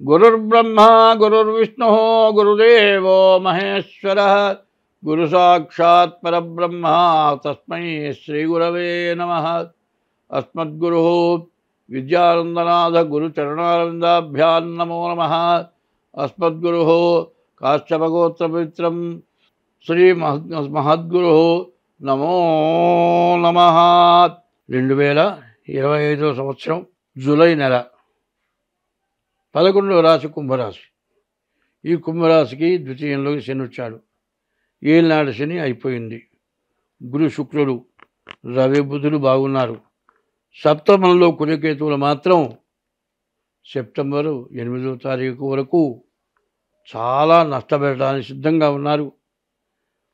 గురుర్బ్రహ్మ గురుర్విష్ణు గురుదేవో మహేశ్వర గురు సాక్షాత్ పరబ్రహ్మ తస్మై శ్రీ గురవే నమః. అస్మద్గురు విద్యానందనాథ గురు చరణారవిందాభ్యాం నమో నమః. అస్మద్గురు కాశ్యపగోత్ర పవిత్రం శ్రీ మహద్గురు నమో నమః. 2025 సంవత్సరం జూలై నెల 11వ రాశి కుంభరాశి. ఈ కుంభరాశికి ద్వితీయంలోకి శని వచ్చాడు. ఏలినాడు శని అయిపోయింది. గురు శుక్రుడు రవి బుధులు బాగున్నారు. సప్తమంలో కుజకేతువులు మాత్రం సెప్టెంబరు 8వ తారీఖు వరకు చాలా నష్టపెట్టడానికి సిద్ధంగా ఉన్నారు.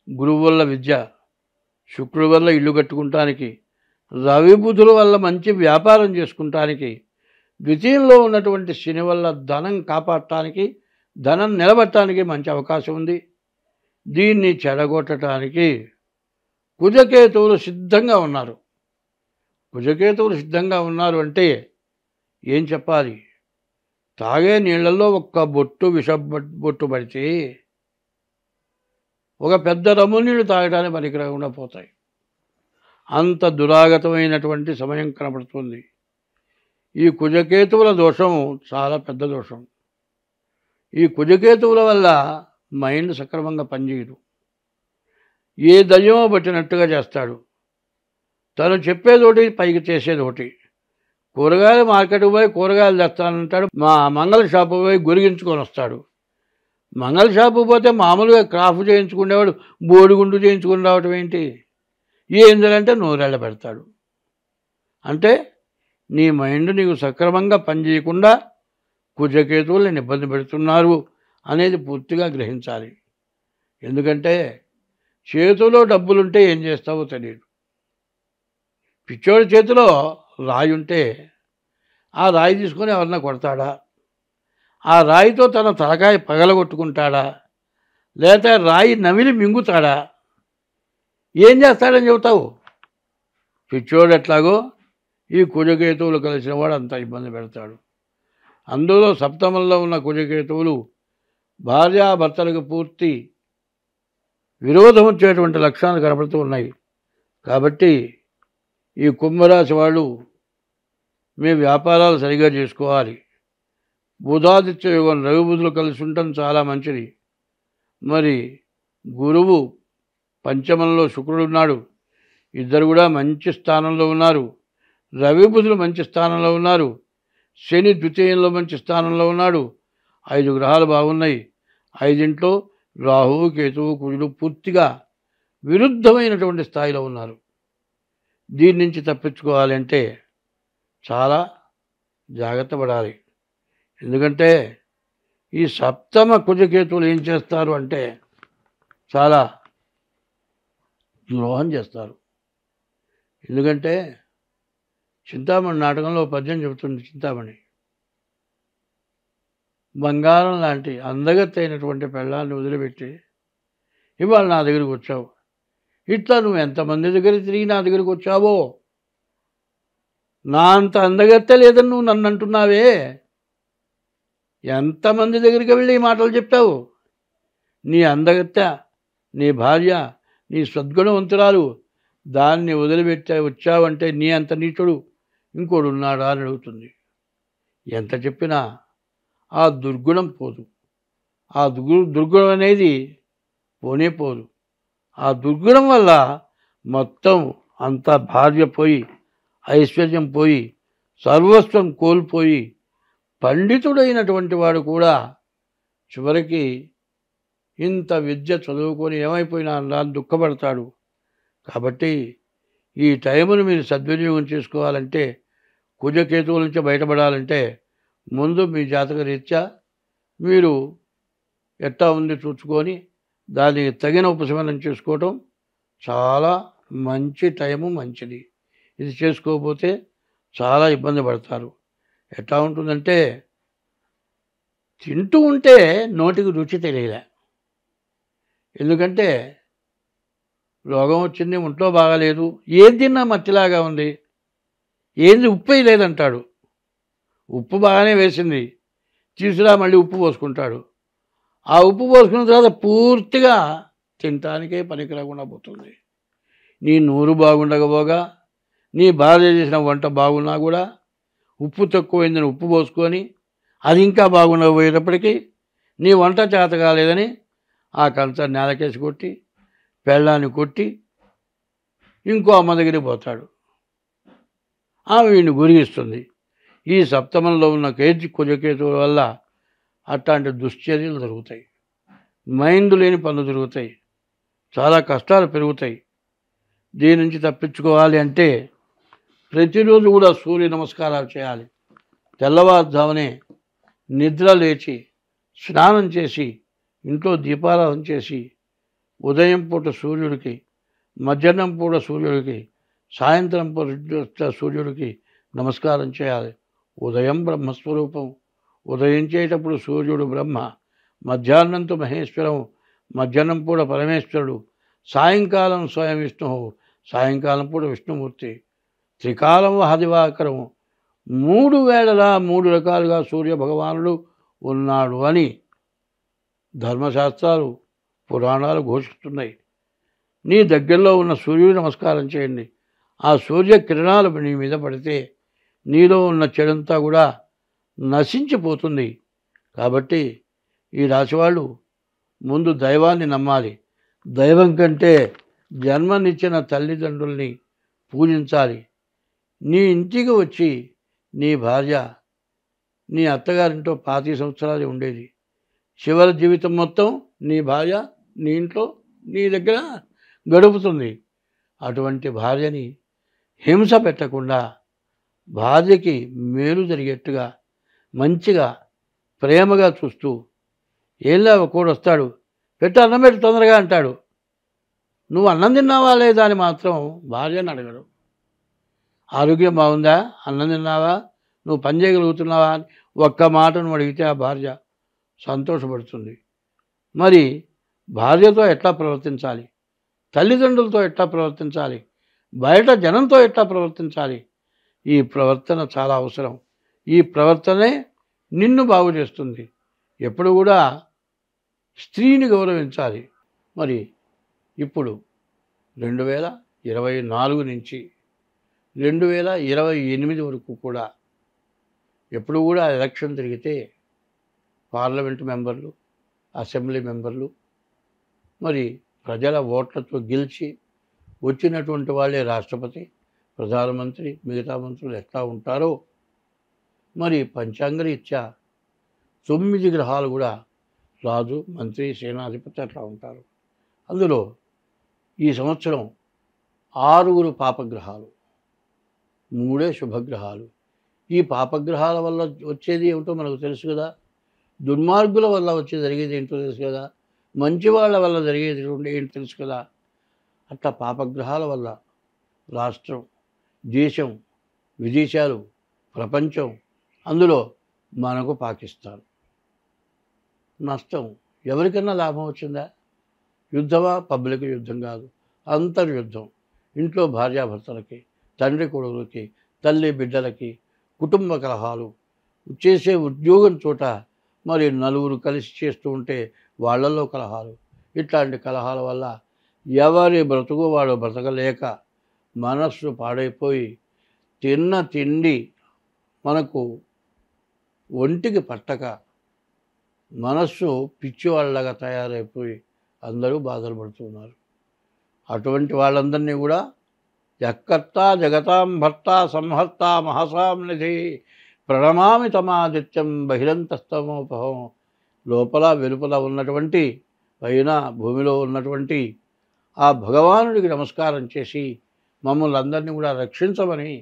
గురువు వల్ల విద్య, శుక్రుడి వల్ల ఇల్లు కట్టుకుంటానికి, రవి బుధుల వల్ల మంచి వ్యాపారం చేసుకుంటానికి, ద్వితీయంలో ఉన్నటువంటి శని వల్ల ధనం కాపాడటానికి, ధనం నిలబట్టడానికి మంచి అవకాశం ఉంది. దీన్ని చెడగొట్టడానికి కుజకేతువులు సిద్ధంగా ఉన్నారు. కుజకేతువులు సిద్ధంగా ఉన్నారు అంటే ఏం చెప్పాలి? తాగే నీళ్లలో ఒక్క బొట్టు బొట్టు పడితే ఒక పెద్ద రమ్ము నీళ్లు తాగడానికి పనికిరాకుండా పోతాయి. అంత దురాగతమైనటువంటి సమయం కనబడుతుంది. ఈ కుజకేతువుల దోషం చాలా పెద్ద దోషం. ఈ కుజకేతువుల వల్ల మైండ్ సక్రమంగా పనిచేయదు. ఏ దయ్యమో పట్టినట్టుగా చేస్తాడు. తను చెప్పేదోటి పైకి చేసేదోటి. కూరగాయలు మార్కెట్కి పోయి కూరగాయలు తెస్తానంటాడు. మా మంగళ షాపు పోయి గురిగించుకొని వస్తాడు. మంగళ షాపు పోతే మామూలుగా క్రాఫ్ట్ చేయించుకునేవాడు బోడిగుండు చేయించుకుని రావటం ఏంటి? ఏందంటే నూరెళ్ళ పెడతాడు. అంటే నీ మైండ్ నీకు సక్రమంగా పనిచేయకుండా కుజకేతువులు నేను ఇబ్బంది పెడుతున్నారు అనేది పూర్తిగా గ్రహించాలి. ఎందుకంటే చేతిలో డబ్బులుంటే ఏం చేస్తావో తెలియదు. పిచ్చోడి చేతిలో రాయి ఉంటే ఆ రాయి తీసుకొని ఎవరన్నా కొడతాడా? ఆ రాయితో తన తలకాయ పగలగొట్టుకుంటాడా? లేకపోతే రాయి నమిలి మింగుతాడా? ఏం చేస్తాడని చెబుతావు? పిచ్చోడు ఎట్లాగో ఈ కుజకేతువులు కలిసిన వాడు అంత ఇబ్బంది పెడతాడు. అందులో సప్తమంలో ఉన్న కుజకేతువులు భార్యాభర్తలకు పూర్తి విరోధం వచ్చేటువంటి లక్షణాలు కనబడుతూ ఉన్నాయి. కాబట్టి ఈ కుంభరాశి వాళ్ళు మీ వ్యాపారాలు సరిగా చేసుకోవాలి. బుధాదిత్య యోగం రవి బుధులు కలిసి ఉండటం చాలా మంచిది. మరి గురువు పంచమంలో శుక్రుడు ఉన్నాడు. ఇద్దరు కూడా మంచి స్థానంలో ఉన్నారు. రవి బుధులు మంచి స్థానంలో ఉన్నారు. శని ద్వితీయంలో మంచి స్థానంలో ఉన్నాడు. 5 గ్రహాలు బాగున్నాయి. 5 రాహువు కేతువు కుజుడు పూర్తిగా విరుద్ధమైనటువంటి స్థాయిలో ఉన్నారు. దీని నుంచి తప్పించుకోవాలంటే చాలా జాగ్రత్త పడాలి. ఎందుకంటే ఈ సప్తమ కుజకేతువులు ఏం చేస్తారు అంటే చాలా ద్రోహం చేస్తారు. ఎందుకంటే చింతామణి నాటకంలో పద్యం చెబుతుంది. చింతామణి బంగారం లాంటి అందగత్తె అయినటువంటి పెళ్ళాన్ని వదిలిపెట్టి ఇవాళ నా దగ్గరికి వచ్చావు. ఇట్లా నువ్వు ఎంతమంది దగ్గర తిరిగి నా దగ్గరికి వచ్చావో, నా అంత అందగత్తె లేదని నువ్వు నన్ను అంటున్నావే. ఎంతమంది దగ్గరికి వెళ్ళి ఈ మాటలు చెప్పావు? నీ అందగత్తె, నీ భార్య, నీ సద్గుణవంతురాలు, దాన్ని వదిలిపెట్టా వచ్చావంటే నీ అంత నీచుడు ఇంకోడు ఉన్నాడా అని అడుగుతుంది. ఎంత చెప్పినా ఆ దుర్గుణం పోదు. ఆ దుర్గుణం అనేది పోనే పోదు. ఆ దుర్గుణం వల్ల మొత్తం అంతా భార్య పోయి, ఐశ్వర్యం పోయి, సర్వస్వం కోల్పోయి, పండితుడైనటువంటి వాడు కూడా చివరికి ఇంత విద్య చదువుకొని ఏమైపోయినా అని దుఃఖపడతాడు. కాబట్టి ఈ టైమును మీరు సద్వినియోగం చేసుకోవాలంటే, కుజకేతువుల నుంచి బయటపడాలంటే ముందు మీ జాతక రీత్యా మీరు ఎట్టా ఉంది చూసుకొని దానికి తగిన ఉపశమనం చేసుకోవటం చాలా మంచి టైము, మంచిది. ఇది చేసుకోకపోతే చాలా ఇబ్బంది పడతారు. ఎట్లా ఉంటుందంటే తింటూ ఉంటే నోటికి రుచి తెలియలే. ఎందుకంటే రోగం వచ్చింది, ఒంట్లో బాగాలేదు, ఏది తిన్నా మట్టిలాగా ఉంది, ఏంది ఉప్పు లేదంటాడు. ఉప్పు బాగానే వేసింది, తీసుకురా మళ్ళీ ఉప్పు పోసుకుంటాడు. ఆ ఉప్పు పోసుకున్న తర్వాత పూర్తిగా తినటానికే పనికి రాకుండా పోతుంది. నీ నూరు బాగుండకపోగా నీ భార్య చేసిన వంట బాగున్నా కూడా ఉప్పు తక్కువైందని ఉప్పు పోసుకొని అది ఇంకా బాగుండకపోయేటప్పటికీ నీ వంట చేత కాలేదని ఆ కంచం నేలకేసి కొట్టి పెళ్ళాన్ని కొట్టి ఇంకో అమ్మ దగ్గరికి పోతాడు. ఆమె వీడిని గురిగిస్తుంది. ఈ సప్తమంలో ఉన్న కుజకేతువుల వల్ల అట్లాంటి దుశ్చర్యలు జరుగుతాయి, మైండ్ లేని పనులు జరుగుతాయి, చాలా కష్టాలు పెరుగుతాయి. దీని నుంచి తప్పించుకోవాలి అంటే ప్రతిరోజు కూడా సూర్య నమస్కారాలు చేయాలి. తెల్లవారుజామునే నిద్ర లేచి స్నానం చేసి ఇంట్లో దీపారాధన చేసి ఉదయం పూట సూర్యుడికి, మధ్యాహ్నం పూట సూర్యుడికి, సాయంత్రం పూట సూర్యుడికి నమస్కారం చేయాలి. ఉదయం బ్రహ్మస్వరూపం. ఉదయించేటప్పుడు సూర్యుడు బ్రహ్మ, మధ్యాహ్నంతో మహేశ్వరం, మధ్యాహ్నం పూట పరమేశ్వరుడు, సాయంకాలం స్వయం విష్ణువు, సాయంకాలం పూట విష్ణుమూర్తి, త్రికాలం హదివాకరం, 3 వేళలా 3 రకాలుగా సూర్య భగవానుడు ఉన్నాడు అని ధర్మశాస్త్రాలు పురాణాలు ఘోషిస్తున్నాయి. నీ దగ్గరలో ఉన్న సూర్యుడు నమస్కారం చేయండి. ఆ సూర్య కిరణాలు నీ మీద పడితే నీలో ఉన్న చెడంతా కూడా నశించిపోతుంది. కాబట్టి ఈ రాశివాళ్ళు ముందు దైవాన్ని నమ్మాలి. దైవం కంటే జన్మనిచ్చిన తల్లిదండ్రుల్ని పూజించాలి. నీ ఇంటికి వచ్చి నీ భార్య నీ అత్తగారింట్లో 25 సంవత్సరాలు ఉండేది. చివరి జీవితం మొత్తం నీ భార్య నీ ఇంట్లో నీ దగ్గర గడుపుతుంది. అటువంటి భార్యని హింస పెట్టకుండా భార్యకి మేలు జరిగేట్టుగా మంచిగా ప్రేమగా చూస్తూ, ఏంలా కూడా వస్తాడు, పెట్టు అన్నం పెట్టి తొందరగా అంటాడు. నువ్వు అన్నం తిన్నావా లేదా అని మాత్రం భార్యని అడగడు. ఆరోగ్యం బాగుందా, అన్నం తిన్నావా, నువ్వు పని చేయగలుగుతున్నావా అని ఒక్క మాట నువ్వు అడిగితే ఆ భార్య సంతోషపడుతుంది. మరి భార్యతో ఎట్లా ప్రవర్తించాలి, తల్లిదండ్రులతో ఎట్లా ప్రవర్తించాలి, బయట జనంతో ఎట్లా ప్రవర్తించాలి, ఈ ప్రవర్తన చాలా అవసరం. ఈ ప్రవర్తనే నిన్ను బాగు చేస్తుంది. ఎప్పుడు కూడా స్త్రీని గౌరవించాలి. మరి ఇప్పుడు 2024 నుంచి 2028 వరకు కూడా ఎప్పుడు కూడా ఎలక్షన్ జరిగితే పార్లమెంటు మెంబర్లు, అసెంబ్లీ మెంబర్లు మరి ప్రజల ఓట్లతో గెలిచి వచ్చినటువంటి వాళ్ళే రాష్ట్రపతి, ప్రధానమంత్రి, మిగతా మంత్రులు ఎట్లా ఉంటారో మరి పంచాంగరీత్యా 9 గ్రహాలు కూడా రాజు, మంత్రి, సేనాధిపతి అట్లా ఉంటారు. అందులో ఈ సంవత్సరం 6 పాపగ్రహాలు, 3 శుభగ్రహాలు. ఈ పాపగ్రహాల వల్ల వచ్చేది ఏమిటో మనకు తెలుసు కదా, దుర్మార్గుల వల్ల జరిగేది ఏంటో తెలుసు కదా, మంచి వాళ్ళ వల్ల జరిగేది ఏంటో తెలుసు కదా. అట్లా పాపగ్రహాల వల్ల రాష్ట్రం, దేశం, విదేశాలు, ప్రపంచం, అందులో మనకు పాకిస్తాన్ నష్టం. ఎవరికన్నా లాభం వచ్చిందా? యుద్ధమా? పబ్లిక్ యుద్ధం కాదు, అంతర్యుద్ధం. ఇంట్లో భార్యాభర్తలకి, తండ్రి కొడుకులకి, తల్లి బిడ్డలకి కుటుంబ కలహాలు, చేసే ఉద్యోగం చోట మరి నలుగురు కలిసి చేస్తూ ఉంటే వాళ్ళల్లో కలహాలు. ఇట్లాంటి కలహాల వల్ల ఎవరి బ్రతుకు వాడు బ్రతకలేక మనస్సు పాడైపోయి తిన్న తిండి మనకు ఒంటికి పట్టక మనస్సు పిచ్చివాళ్ళగా తయారైపోయి అందరూ బాధలు పడుతున్నారు. అటువంటి వాళ్ళందరినీ కూడా యక్కర్త జగతాం భర్త సంహర్త మహసాం నిధి ప్రణమామి తమాదిత్యం బహిరంతస్తమోపహం. లోపల వెలుపల ఉన్నటువంటి పైన భూమిలో ఉన్నటువంటి ఆ భగవానుడికి నమస్కారం చేసి మమ్మల్ని అందరినీ కూడా రక్షించమని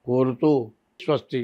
కోరుతూ స్వస్తి.